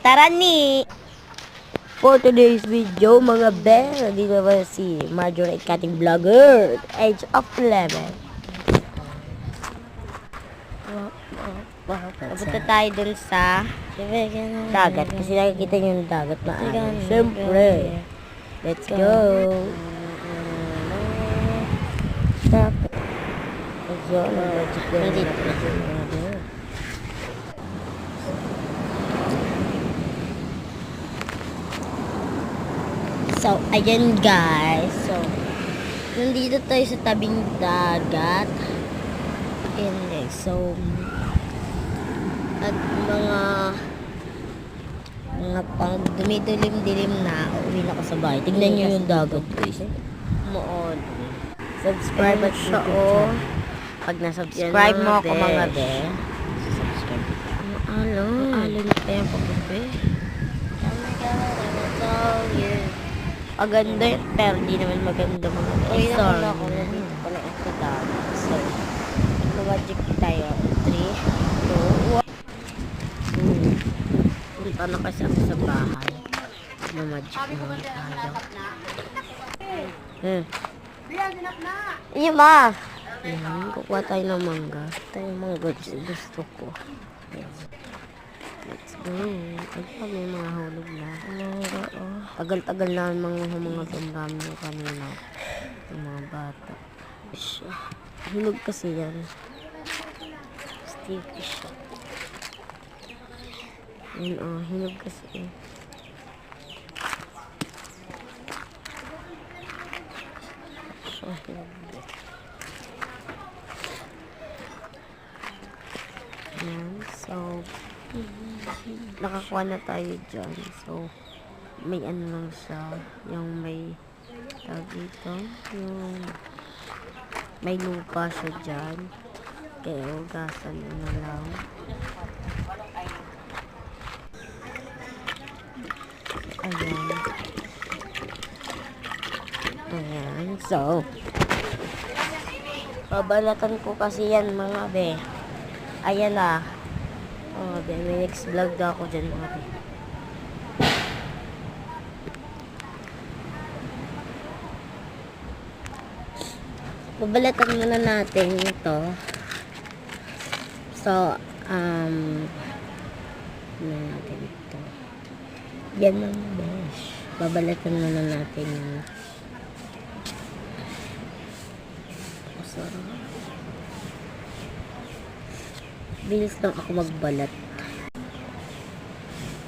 Tara ni! For today's video, mga be, dito ba si Marjorie Cutting Vlogger, age of 11. Napunta tayo dun sa dagat kasi nakikita niyo yung dagat na ano. Siyempre, let's go! Stop! Ayun, budget ko na natin. So, ayan guys. So, nandito tayo sa tabing dagat. Ayan guys. So, at mga pang dumidilim-dilim na, uwi na ako sa bahay. Tignan nyo yung dagat guys. Moon. Subscribe at siya pag na-subscribe mo ako mga be. Subscribe. Maalon pa yung pagkabe. Maganda yun, pero di naman maganda mga Uy, sorry. naman ako. Nandito pala ako sa dagat. So, magic tayo. 3, 2, 1. Punta na kasi ako sa bahay. Magic naman tayo. Iya ma! Ayan, kukuha tayo ng mangga. Tayo mangga gusto ko. Let's go. Ay, may mga hulog na. Mangga, oh. Tagal-tagal na mga dumdami nyo kanina. Yung mga bata. Hulog kasi yan. Sticky siya. Yun, oh. Hulog kasi. Ayan, so nakakuha na tayo dyan. So may ano lang siya, yung may tawag dito, yung may lupa siya dyan, kaya ugasan na lang. Ayan, so babalatan ko kasi yan mga be. Ayan na. Oh, be, may next vlog daw ako dyan mga be. Babalatan muna natin ito. So, ano natin ito. Yan mga besh. Babalatan muna natin yung bilis lang ako magbalat.